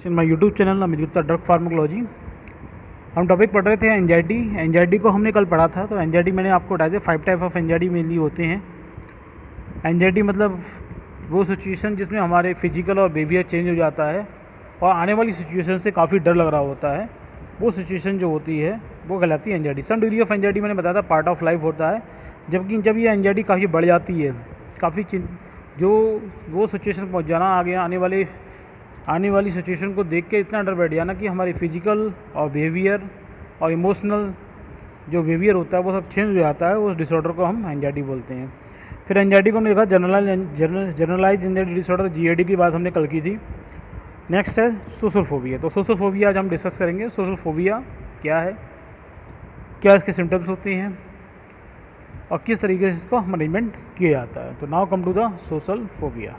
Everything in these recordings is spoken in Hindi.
In my YouTube channel Amit Gupta drug pharmacology. हम टॉपिक पढ़ रहे थे एंजाइटी। एंजाइटी को हमने कल पढ़ा था। तो एंजाइटी मैंने आपको बताया था 5 टाइप ऑफ एंजाइटी मेनली होते हैं। एंजाइटी मतलब वो सिचुएशन जिसमें हमारे फिजिकल और बिहेवियर चेंज हो जाता है और आने वाली सिचुएशन से काफ़ी डर लग रहा होता है, वो सिचुएशन जो होती है वो कहलाती है anxiety. Some degree of anxiety मैंने बताया था पार्ट ऑफ लाइफ होता है, जबकि जब ये एंजाइटी काफ़ी बढ़ जाती है, काफ़ी जो वो सिचुएशन पहुँच जाना आगे आने वाली सिचुएशन को देख के इतना डर बैठ जाना कि हमारी फिजिकल और बिहेवियर और इमोशनल जो बिहेवियर होता है वो सब चेंज हो जाता है, उस डिसऑर्डर को हम एंजाइटी बोलते हैं। फिर एंजाइटी को हमने देखा जनरलाइज एंजाइटी डिसऑर्डर GAD की बात हमने कल की थी। नेक्स्ट है सोशल फोबिया। तो सोशल फोबिया आज हम डिस्कस करेंगे। सोशल फोबिया क्या है, क्या इसके सिम्टम्स होते हैं और किस तरीके से इसको मैनेजमेंट किया जाता है। तो now come to the social phobia.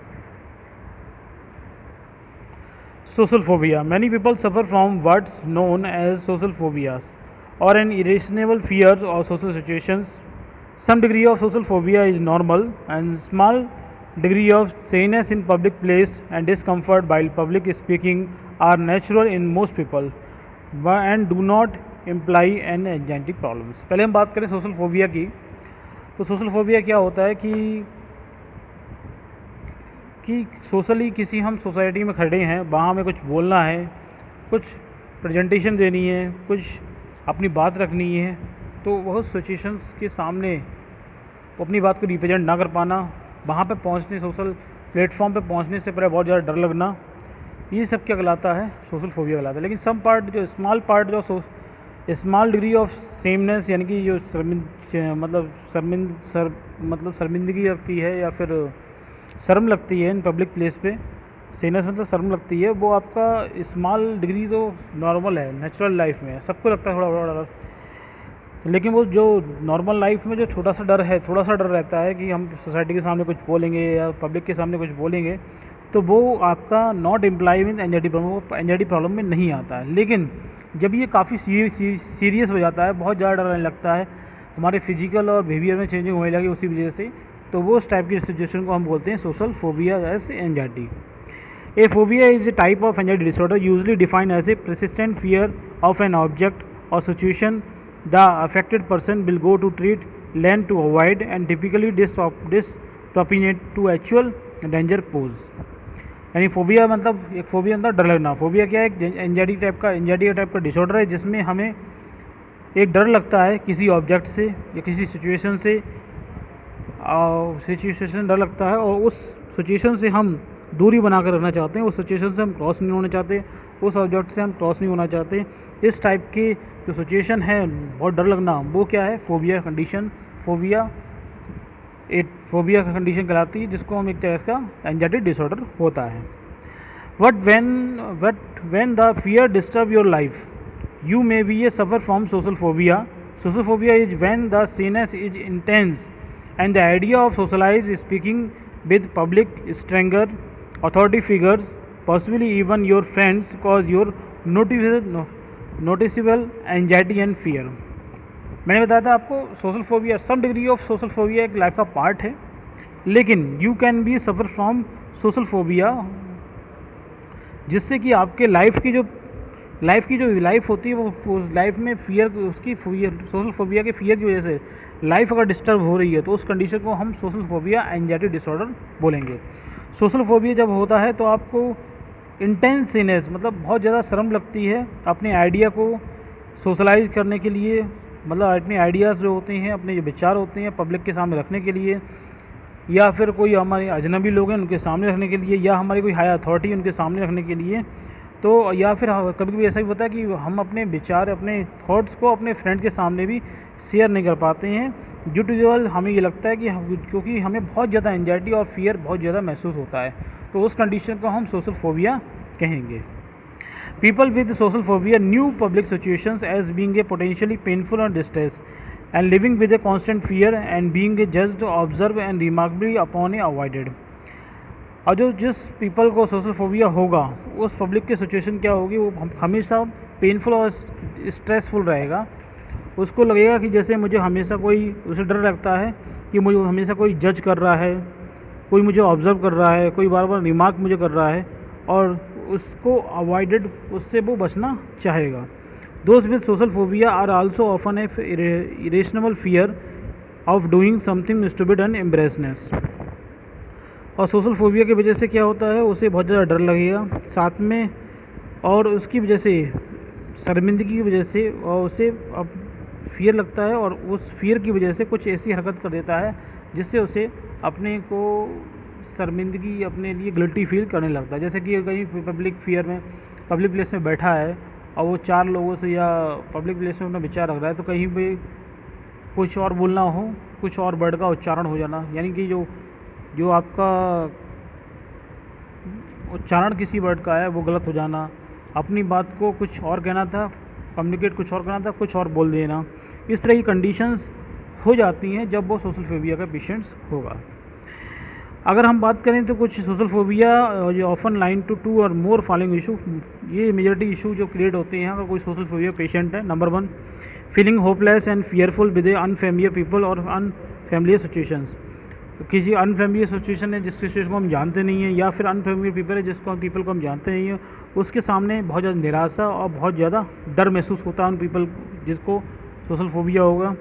Social phobia. Many people suffer from what's known as social phobias or an irrational fear of social situations. Some degree of social phobia is normal and small degree of shyness in public place and discomfort while public speaking are natural in most people and do not imply an anxiety problems. पहले हम बात करें सोशल फोबिया की। तो सोशल फोबिया क्या होता है कि सोशली किसी हम सोसाइटी में खड़े हैं, वहाँ हमें कुछ बोलना है, कुछ प्रेजेंटेशन देनी है, कुछ अपनी बात रखनी है, तो वह सिचुएशंस के सामने अपनी बात को रिप्रेजेंट ना कर पाना, वहाँ पे पहुँचने सोशल प्लेटफॉर्म पे पहुँचने से पहले बहुत ज़्यादा डर लगना, ये सब क्या कहलाता है, सोशल फोबिया कहलाता है। लेकिन सम पार्ट जो स्मॉल डिग्री ऑफ सेमनेस यानी कि जो शर्मिंदगी लगती है या फिर शर्म लगती है इन पब्लिक प्लेस पे, सेनस मतलब शर्म लगती है, वो आपका स्मॉल डिग्री तो नॉर्मल है, नेचुरल लाइफ में सबको लगता है थोड़ा बड़ा डर। लेकिन वो जो नॉर्मल लाइफ में जो थोड़ा सा डर रहता है कि हम सोसाइटी के सामने कुछ बोलेंगे या पब्लिक के सामने कुछ बोलेंगे, तो वो आपका not imply with anxiety problem, वो एंजाइटी प्रॉब्लम में नहीं आता है। लेकिन जब ये काफ़ी सीरियस हो जाता है, बहुत ज़्यादा डर लगने लगता है, हमारे फिजिकल और बिहेवियर में चेंजिंग होने लगी उसी वजह से, तो वो उस टाइप की सिचुएशन को हम बोलते हैं social phobia as anxiety. A phobia is a type of anxiety disorder usually defined as a persistent fear of an object और situation the affected person will go to treat, learn to avoid and typically disproportionate to actual danger pose. यानी फोबिया मतलब एक फोबिया मतलब डर लगना। फोबिया क्या है, एक एंजाइटी टाइप का डिसऑर्डर है जिसमें हमें एक डर लगता है किसी ऑब्जेक्ट से या किसी सिचुएशन से डर लगता है और उस सिचुएशन से हम दूरी बनाकर रखना चाहते हैं, उस सिचुएशन से हम क्रॉस नहीं होना चाहते, उस ऑब्जेक्ट से हम क्रॉस नहीं होना चाहते। इस टाइप की जो सिचुएशन है बहुत डर लगना, वो क्या है, फोबिया कंडीशन। फोबिया का कंडीशन कहलाती है, जिसको हम एक तरह का एंजाइटी डिसऑर्डर होता है। When the fear disturb your life you may be a suffer from social phobia. Social phobia is when the shyness is intense and the idea of socialized speaking with public stranger authority figures, possibly even your friends, cause your noticeable anxiety and fear. मैंने बताया था आपको social phobia, some degree of social phobia एक लाइफ का पार्ट है, लेकिन you can be suffer from social phobia जिससे कि आपके लाइफ की जो लाइफ होती है वो उस लाइफ में सोशल फोबिया के फियर की वजह से लाइफ अगर डिस्टर्ब हो रही है तो उस कंडीशन को हम सोशल फोबिया एंजाइटी डिसऑर्डर बोलेंगे। सोशल फोबिया जब होता है तो आपको इंटेंस सीनेस मतलब बहुत ज़्यादा शर्म लगती है अपने आइडिया को सोशलाइज करने के लिए, मतलब अपने आइडियाज़ जो होते हैं, अपने जो विचार होते हैं पब्लिक के सामने रखने के लिए, या फिर कोई हमारे अजनबी लोग हैं उनके सामने रखने के लिए, या हमारी कोई हाई अथॉरिटी उनके सामने रखने के लिए। तो या फिर कभी कभी ऐसा भी होता है कि हम अपने विचार, अपने थॉट्स को अपने फ्रेंड के सामने भी शेयर नहीं कर पाते हैं, ड्यू टू हमें ये लगता है कि क्योंकि हमें बहुत ज़्यादा एंजाइटी और फियर बहुत ज़्यादा महसूस होता है, तो उस कंडीशन को हम सोशल फोबिया कहेंगे। People with social phobia new public situations as being a potentially painful और distress and living with a constant fear and being a judged, observe and remarkably upon a avoided. और जिस पीपल को सोशल फोबिया होगा उस पब्लिक की सिचुएशन क्या होगी, वो हमेशा पेनफुल और स्ट्रेसफुल रहेगा। उसको लगेगा कि जैसे मुझे हमेशा उसे डर लगता है कि मुझे हमेशा कोई जज कर रहा है, कोई मुझे ऑब्ज़र्व कर रहा है, कोई बार बार रिमार्क मुझे कर रहा है, और उसको अवॉइडेड, उससे वो बचना चाहेगा। दोस्त with social phobia are also often a irrational fear of doing something stupid and embarrassness. और सोशल फोबिया की वजह से क्या होता है, उसे बहुत ज़्यादा डर लगेगा साथ में, और उसकी वजह से शर्मिंदगी की वजह से, और उसे अब फियर लगता है और उस फियर की वजह से कुछ ऐसी हरकत कर देता है जिससे उसे अपने को शर्मिंदगी, अपने लिए गिल्टी फील करने लगता है। जैसे कि कहीं पब्लिक फियर में, पब्लिक प्लेस में बैठा है और वो 4 लोगों से या पब्लिक प्लेस में अपना विचार रख रहा है, तो कहीं पे कुछ और बोलना हो, कुछ और वर्ड का उच्चारण हो जाना, यानी कि जो आपका उच्चारण किसी वर्ड का है वो गलत हो जाना, अपनी बात को कुछ और कहना था, कम्युनिकेट कुछ और करना था, कुछ और बोल देना, इस तरह की कंडीशंस हो जाती हैं जब वो सोशल फोबिया का पेशेंट्स होगा। अगर हम बात करें तो कुछ सोशल फोबिया जो ऑफन लाइन टू 2 और मोर फॉलोइंग इशू, ये मेजॉरिटी इशू जो क्रिएट होते हैं अगर कोई सोशल फोबिया पेशेंट है। Number 1, feeling hopeless and fearful with unfamiliar people और अनफेमिलियर सिचुएशंस। किसी अनफेमिलियर सिचुएशन है जिस सिचुएशन को हम जानते नहीं हैं, या फिर अनफेमिलियर पीपल है जिसको पीपल को हम जानते नहीं हैं, उसके सामने बहुत ज़्यादा निराशा और बहुत ज़्यादा डर महसूस होता है उन पीपल जिसको सोशल फोबिया होगा।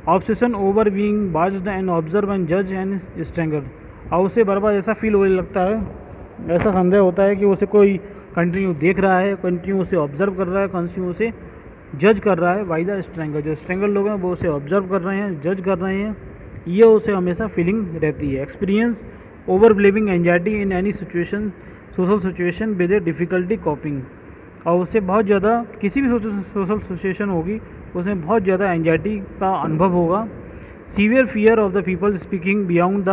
Obsession over being watched and observe and जज एंड स्ट्रेंगर, और उसे बार बार ऐसा फील होने लगता है, ऐसा संदेह होता है कि उसे कोई कंटिन्यू देख रहा है, कंटिन्यू उसे ऑब्जर्व कर रहा है, कंटिन्यू उसे जज कर रहा है। बाय द स्ट्रेंगर, जो स्ट्रेंगर लोग हैं वो उसे ऑब्जर्व कर रहे हैं, जज कर रहे हैं, ये उसे हमेशा फीलिंग रहती है। Experience over believing anxiety in any situation, social situation with A difficulty कॉपिंग, और उसे बहुत ज़्यादा किसी भी सोशल सिचुएशन होगी उसमें बहुत ज़्यादा एंजाइटी का अनुभव होगा। Severe fear of the people speaking beyond the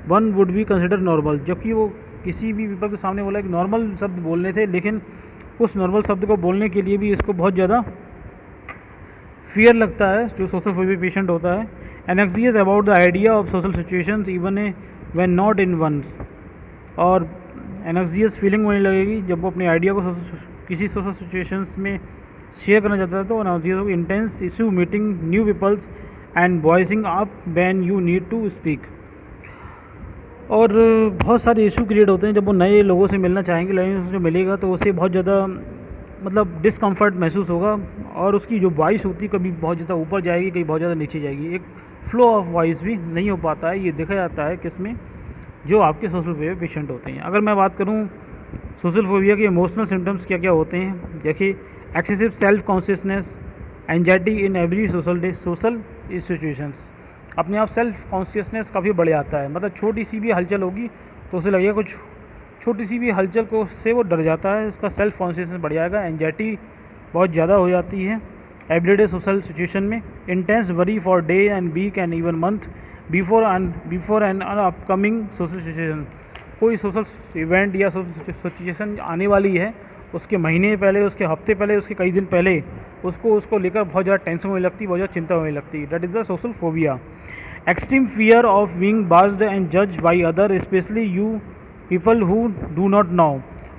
one would be consider normal, जबकि वो किसी भी पीपल के सामने बोला कि नॉर्मल शब्द बोलने थे, लेकिन उस नॉर्मल शब्द को बोलने के लिए भी इसको बहुत ज़्यादा फियर लगता है जो सोशल फोबिया पेशेंट होता है। Anxious about the idea of social situations even a when not in once, और एनेक्सियस फीलिंग होने लगेगी जब वो अपने आइडिया को किसी सोशल सिचुएशंस में शेयर करना चाहता है। तो anxious of intense issue meeting new peoples and voicing up when you need to speak, और बहुत सारे इशू क्रिएट होते हैं जब वो नए लोगों से मिलना चाहेंगे, लेकिन उससे मिलेगा तो उसे बहुत ज़्यादा मतलब डिस्कम्फर्ट महसूस होगा, और उसकी जो वॉइस होती है कभी बहुत ज़्यादा ऊपर जाएगी, कभी बहुत ज़्यादा नीचे जाएगी, एक फ्लो ऑफ वॉइस भी नहीं हो पाता है। ये देखा जाता है किसमें, जो आपके सोशल फोबिया पेशेंट होते हैं। अगर मैं बात करूँ सोशल फोबिया के इमोशनल सिम्टम्स क्या क्या होते हैं, देखिए excessive self consciousness, anxiety in every social situations, अपने आप सेल्फ कॉन्शियसनेस काफ़ी बढ़ जाता है, मतलब छोटी सी भी हलचल होगी तो उसे लगेगा कुछ, छोटी सी भी हलचल को से वो डर जाता है, उसका सेल्फ कॉन्शियसनेस बढ़ जाएगा, एंजाइटी बहुत ज़्यादा हो जाती है एवरीडे सोशल सिचुएशन में। Intense worry for day and week and even month before an upcoming social situation, कोई सोशल इवेंट या सोशल सिचुएशन आने वाली है उसके महीने पहले, उसके हफ्ते पहले, उसके कई दिन पहले उसको लेकर बहुत ज़्यादा टेंशन होने लगती है, बहुत ज़्यादा चिंता होने लगती है। That is the social phobia. Extreme fear of being watched and judged by other specially you people who do not know,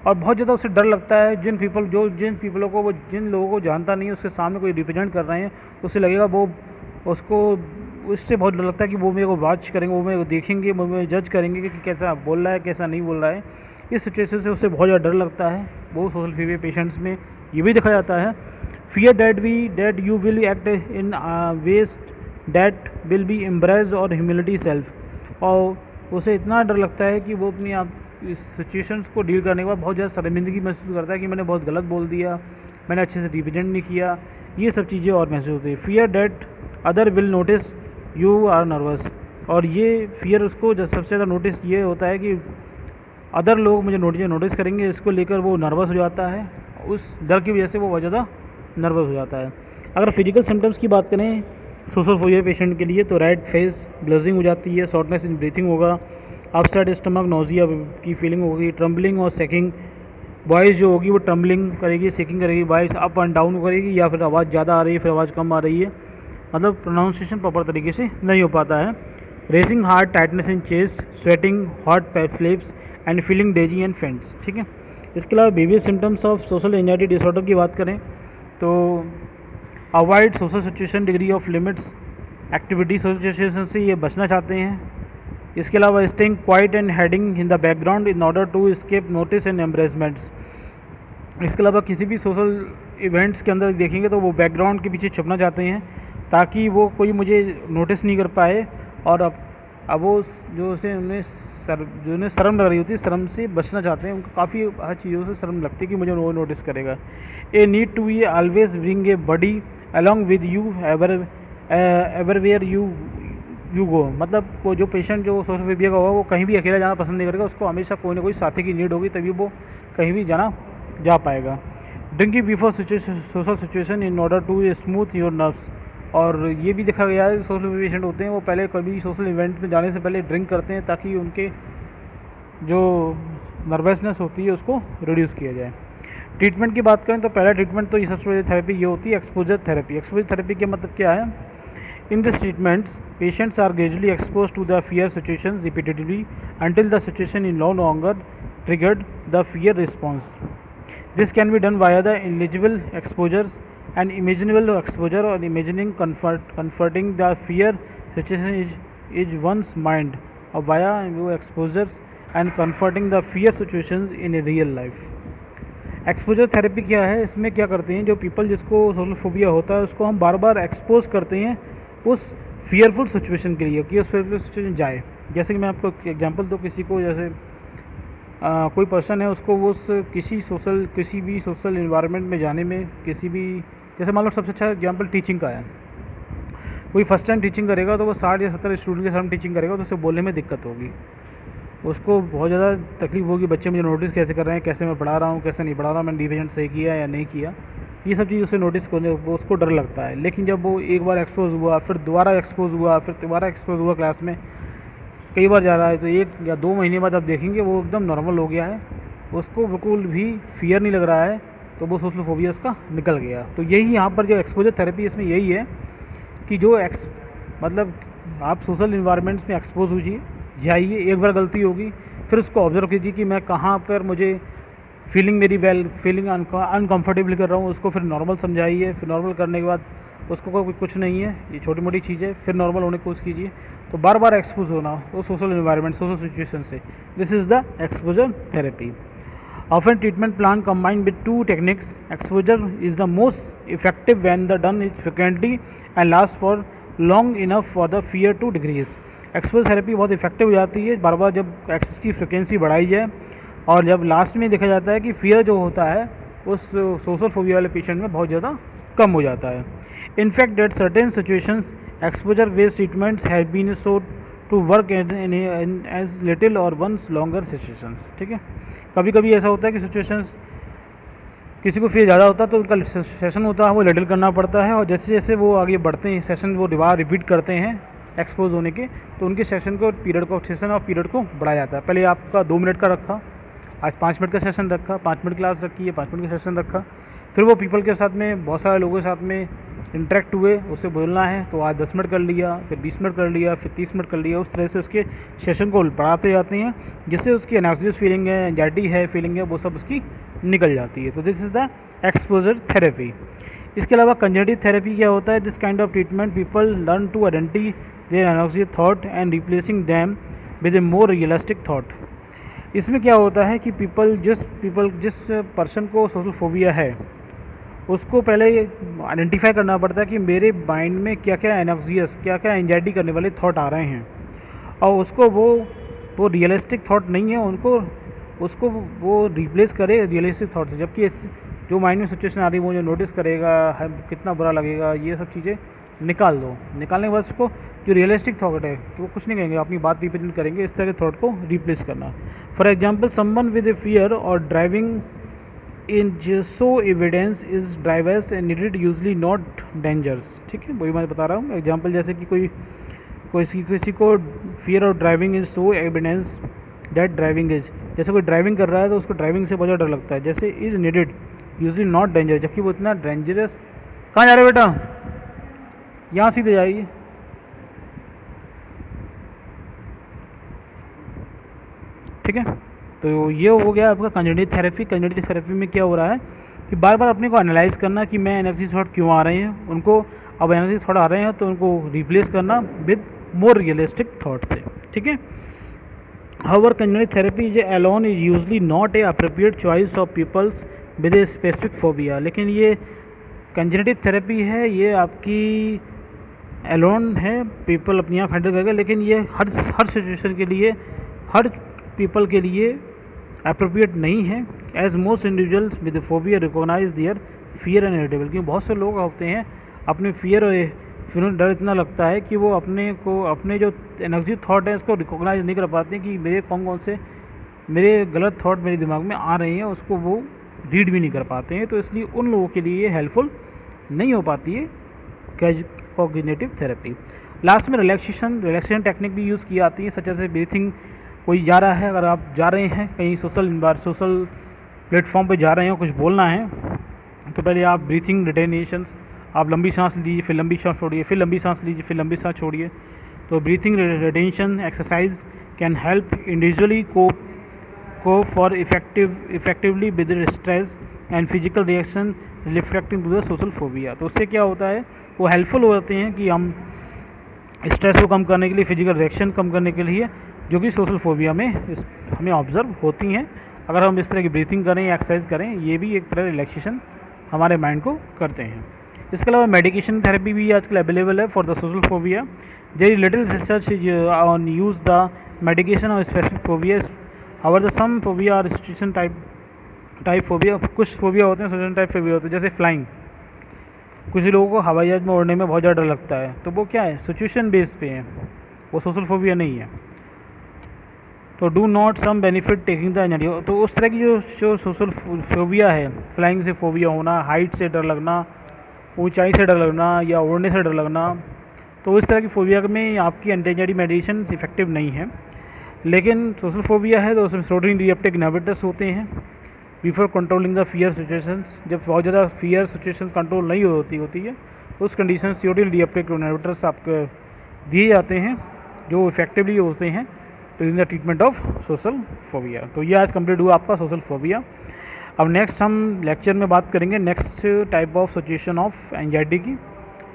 और बहुत ज़्यादा उसे डर लगता है जिन पीपलों को वो जिन लोगों को जानता नहीं है उसके सामने कोई रिप्रेजेंट कर रहे हैं, तो उसे लगेगा वो उसको उससे बहुत डर लगता है कि वो मेरे को वॉच करेंगे, वो मेरे को देखेंगे, वो मेरे जज करेंगे कि कैसा बोल रहा है कैसा नहीं बोल रहा है। इस सिचुएशन से उसे बहुत ज़्यादा डर लगता है। वो सोशल फोबिया पेशेंट्स में ये भी देखा जाता है। Fear that you will act in ways that will be embraced और ह्यूमिलिटी सेल्फ, और उसे इतना डर लगता है कि वो अपनी आप इस सिचुएशंस को डील करने के बाद बहुत ज़्यादा शर्मिंदगी महसूस करता है कि मैंने बहुत गलत बोल दिया, मैंने अच्छे से रिप्रेजेंट नहीं किया, ये सब चीज़ें और महसूस होती है। Fear that other will notice you are nervous, और ये फियर उसको सबसे ज़्यादा नोटिस ये होता है कि अदर लोग मुझे नोटिस करेंगे, इसको लेकर वो नर्वस हो जाता है, उस डर की वजह से वो बहुत ज़्यादा नर्वस हो जाता है। अगर फिजिकल सिम्टम्स की बात करें सोशल फोबिया पेशेंट के लिए, तो रेड फेस, ब्लजिंग हो जाती है, शॉर्टनेस इन ब्रीथिंग होगा, अपसेट स्टमक, नोजिया की फीलिंग होगी, ट्रम्बलिंग और सेकिंग, वॉइस जो होगी वो ट्रम्बलिंग करेगी, सेकिंग करेगी, वॉइस अप एंड डाउन करेगी, या फिर आवाज़ ज़्यादा आ रही है फिर आवाज़ कम आ रही है, मतलब प्रोनाउंसिएशन प्रॉपर तरीके से नहीं हो पाता है। Racing heart, tightness in chest, sweating, hot flips and feeling dizzy and faints. ठीक है, इसके अलावा baby symptoms of social anxiety disorder की बात करें तो avoid social situation, degree of limits, activity social situation से ये बचना चाहते हैं, इसके अलावा staying quiet and hiding in the background in order to escape notice and embarrassments. इसके अलावा किसी भी सोशल इवेंट्स के अंदर देखेंगे तो वो बैकग्राउंड के पीछे छुपना चाहते हैं ताकि वो कोई मुझे नोटिस नहीं कर पाए, और अब वो जो उसे उन्हें शर्म लग रही होती है, शर्म से बचना चाहते हैं। उनको काफ़ी हर चीज़ों से शर्म लगती है कि मुझे वो नोटिस करेगा। A need to be always bring a buddy along with you everywhere you go. मतलब वो जो पेशेंट जो सोशल फोबिया का होगा वो कहीं भी अकेला जाना पसंद नहीं करेगा, उसको हमेशा कोई ना कोई साथी की नीड होगी, तभी वो कहीं भी जा पाएगा। Drinking before social situation in order to smooth your nerves. और ये भी देखा गया है कि सोशल पेशेंट होते हैं वो पहले कभी सोशल इवेंट में जाने से पहले ड्रिंक करते हैं ताकि उनके जो नर्वसनेस होती है उसको रिड्यूस किया जाए। ट्रीटमेंट की बात करें तो पहला ट्रीटमेंट तो ये सबसे बड़ी थेरेपी ये होती है एक्सपोजर थेरेपी। एक्सपोजर थेरेपी का मतलब क्या है? In this treatments patients are gradually expose to the fear situation repeatedly until the situation is no longer triggered the fear response. This can be done via the eligible exposures and imaginable exposure, or imagining comforting the fear situation is one's mind, or via exposures and comforting the fear situations in a real life. Exposure therapy क्या है? इसमें क्या करते हैं, जो पीपल जिसको सोशल फोबिया होता है उसको हम बार बार एक्सपोज करते हैं उस फियरफुल सिचुएशन के लिए कि उस फियरफुल सिचुएशन जाए। जैसे कि मैं आपको एग्जांपल दूँ, किसी को जैसे कोई पर्सन है उसको वो किसी भी सोशल इन्वायरमेंट में जाने में किसी भी, जैसे मान लो सबसे अच्छा एग्जांपल टीचिंग का है। कोई फर्स्ट टाइम टीचिंग करेगा तो वो 60 या 70 स्टूडेंट के सामने टीचिंग करेगा तो उसे बोलने में दिक्कत होगी, उसको बहुत ज़्यादा तकलीफ होगी, बच्चे मुझे नोटिस कैसे कर रहे हैं, कैसे मैं पढ़ा रहा हूँ, कैसे नहीं पढ़ा रहा हूँ, मैंने डिवीजन सही किया या नहीं किया, ये सब चीज़ उसे नोटिस करने उसको डर लगता है। लेकिन जब वो एक बार एक्सपोज हुआ, फिर दोबारा एक्सपोज हुआ, फिर दोबारा एक्सपोज हुआ, क्लास में कई बार जा रहा है, तो 1 या 2 महीने बाद आप देखेंगे वो एकदम नॉर्मल हो गया है, उसको बिल्कुल भी फियर नहीं लग रहा है, तो वो सोशल फोबिया उसका निकल गया। तो यही यहाँ पर जो एक्सपोजर थेरेपी इसमें यही है कि जो मतलब आप सोशल इन्वायरमेंट्स में एक्सपोज हुई जाइए, एक बार गलती होगी, फिर उसको ऑब्जर्व कीजिए कि मैं कहाँ पर मुझे फीलिंग अनकम्फर्टेबल कर रहा हूँ, उसको फिर नॉर्मल समझाइए। फिर नॉर्मल करने के बाद उसको कुछ नहीं है, ये छोटी मोटी चीज़ है, फिर नॉर्मल होने की कोशिश कीजिए। तो बार बार एक्सपोज होना वो सोशल इन्वायरमेंट, सोशल सिचुएशन से, this is the exposure therapy. Often treatment plan combined with 2 techniques. Exposure is the most effective when the done is frequently and last for long enough for the fear to decrease. Exposure therapy बहुत इफेक्टिव हो जाती है बार बार जब एक्सेस की फ्रिक्वेंसी बढ़ाई जाए, और जब लास्ट में देखा जाता है कि फियर जो होता है उस सोशल फोबिया वाले पेशेंट में बहुत ज़्यादा कम हो जाता है। In fact that certain situations exposure based treatments have been show to work in as little और वंस लॉन्गर सिचुएशंस। ठीक है, कभी कभी ऐसा होता है कि सिचुएशंस किसी को फिर ज़्यादा होता है तो उनका सेशन होता है वो लिटिल करना पड़ता है, और जैसे जैसे वो आगे बढ़ते हैं सेशन वो दोबारा रिपीट करते हैं एक्सपोज होने के, तो उनके सेशन को पीरियड को बढ़ाया जाता है। पहले आपका 2 मिनट का रखा, आज 5 मिनट का सेशन रखा, 5 मिनट क्लास रखी है, 5 मिनट का सेशन रखा, फिर वो पीपल के साथ में बहुत सारे लोगों के साथ में इंटरेक्ट हुए, उससे बोलना है तो आज 10 मिनट कर लिया, फिर 20 मिनट कर लिया, फिर 30 मिनट कर लिया। उस तरह से उसके सेशन को बढ़ाते जाते हैं, जिससे उसकी एनाक्सियस फीलिंग है, एंजाइटी है फीलिंग है, वो सब उसकी निकल जाती है। तो this is the exposure therapy. इसके अलावा कंजर्वेटिव थेरेपी क्या होता है? This kind of treatment people learn to identify their anxious thought and replacing them with a more realistic thought. इसमें क्या होता है कि जिस पर्सन को सोशल फोबिया है उसको पहले आइडेंटिफाई करना पड़ता है कि मेरे माइंड में क्या क्या एनॉक्सियस, क्या क्या एंजाइटी करने वाले थॉट आ रहे हैं, और उसको वो रियलिस्टिक थॉट नहीं है, उसको वो रिप्लेस करे रियलिस्टिक थॉट से। जबकि जो माइंड में सिचुएशन आ रही है वो जो नोटिस करेगा कितना बुरा लगेगा, ये सब चीज़ें निकाल दो। निकालने के बाद उसको जो रियलिस्टिक थॉट है कि वो कुछ नहीं कहेंगे, अपनी बात रिप्रेजेंट करेंगे, इस तरह के थॉट को रिप्लेस करना। For example someone with a fear और driving in so evidence is drivers and needed usually not dangers. ठीक है, वही मैं बता रहा हूँ एग्जाम्पल, जैसे कि किसी को फियर और driving is so evidence that driving is, जैसे कोई ड्राइविंग कर रहा है तो उसको ड्राइविंग से बहुत डर लगता है, जैसे is needed usually not danger, जबकि वो इतना डेंजरस। कहाँ जा रहे हो बेटा? यहाँ सीधे जाइए। ठीक है, तो ये हो गया आपका कंजर्वेटिव थेरेपी। कंजर्वेटिव थेरेपी में क्या हो रहा है कि बार बार अपने को एनालाइज करना कि मैं एनर्जी थॉट क्यों आ रहे हैं, उनको अब एनर्जी थॉट आ रहे हैं तो उनको रिप्लेस करना विद मोर रियलिस्टिक थॉट से। ठीक है। However, cognitive therapy alone is usually not a appropriate choice of peoples with a specific phobia. लेकिन ये कंजेनेटिव थेरेपी है, ये आपकी एलोन है, पीपल अपने आप हैंडल करेगा, लेकिन ये हर सिचुएशन के लिए, हर पीपल के लिए अप्रोप्रिएट नहीं है। As most individuals with phobia recognize their fear and irritable, क्योंकि बहुत से लोग होते हैं अपने फियर और डर इतना लगता है कि वो अपने जो एनर्जी थॉट है इसको रिकॉग्नाइज नहीं कर पाते कि मेरे कौन से मेरे गलत थॉट मेरे दिमाग में आ रहे हैं, उसको वो रीड भी नहीं कर पाते हैं। तो इसलिए उन लोगों के लिए हेल्पफुल नहीं हो पाती है कॉग्निटिव थेरेपी। लास्ट में रिलैक्सेशन टेक्निक भी यूज़ की आती है, सच एज ब्रीथिंग। कोई जा रहा है, अगर आप जा रहे हैं कहीं सोशल प्लेटफॉर्म पे जा रहे हैं, कुछ बोलना है, तो पहले आप ब्रीथिंग रिटेनेशंस, आप लंबी सांस लीजिए, फिर लंबी सांस छोड़िए, फिर लंबी सांस लीजिए, फिर लंबी सांस छोड़िए। तो breathing retention exercise can help individually को for effectively with stress and physical reaction reflecting to the social phobia. तो उससे क्या होता है, वो हेल्पफुल हो जाते हैं कि हम स्ट्रेस को कम करने के लिए, फिजिकल रिएक्शन कम करने के लिए, जो कि सोशल फोबिया में हमें ऑब्जर्व होती हैं। अगर हम इस तरह की ब्रीथिंग करें या एक्सरसाइज करें, ये भी एक तरह रिलैक्सेशन हमारे माइंड को करते हैं। इसके अलावा मेडिकेशन थेरेपी भी आजकल अवेलेबल है for the social phobia. There is little research is on use the medication of specific phobias. However the some phobia और सिचुएशन टाइप फोबिया, कुछ फोबिया होते हैं सिचुएशन टाइप फोबिया होते हैं, जैसे फ्लाइंग। कुछ लोगों को हवाई जहाज में उड़ने में बहुत ज़्यादा डर लगता है, तो वो क्या है, सिचुएशन बेस पे है, वो सोशल फोबिया नहीं है। तो do not some benefit taking the energy. तो उस तरह की जो सोशल फोबिया है, फ्लाइंग से फोबिया होना, हाइट से डर लगना, ऊंचाई से डर लगना या उड़ने से डर लगना, तो इस तरह की फोबिया में आपकी एंटी एंजाइटी मेडिसिन इफेक्टिव नहीं है। लेकिन सोशल फोबिया है तो उसमें सेरोटोनिन रिसेप्टर इनहिबिटर्स होते हैं before controlling the fear situations. जब बहुत ज़्यादा फियर सिचुएशंस कंट्रोल नहीं होती है, उस कंडीशन सेरोटोनिन रिसेप्टर इनहिबिटर्स आपको दिए जाते हैं, जो इफेक्टिवली होते हैं in the treatment of social phobia. तो ये आज कंप्लीट हुआ आपका सोशल फोबिया। अब नेक्स्ट हम लेक्चर में बात करेंगे next type of situation of anxiety की।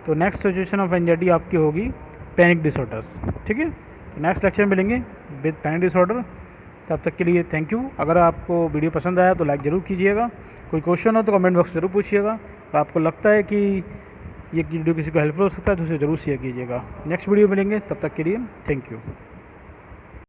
तो नेक्स्ट सिचुएशन ऑफ एंजाइटी आपकी होगी पैनिक डिसऑर्डर्स। ठीक है, तो नेक्स्ट लेक्चर में मिलेंगे विद पैनिक डिसऑर्डर। तब तक के लिए थैंक यू। अगर आपको वीडियो पसंद आया तो लाइक ज़रूर कीजिएगा, कोई क्वेश्चन हो तो कमेंट बॉक्स जरूर पूछिएगा, और आपको लगता है कि ये वीडियो किसी को हेल्पफुल हो सकता है तो उसे ज़रूर शेयर कीजिएगा। नेक्स्ट वीडियो मिलेंगे, तब तक के लिए थैंक यू।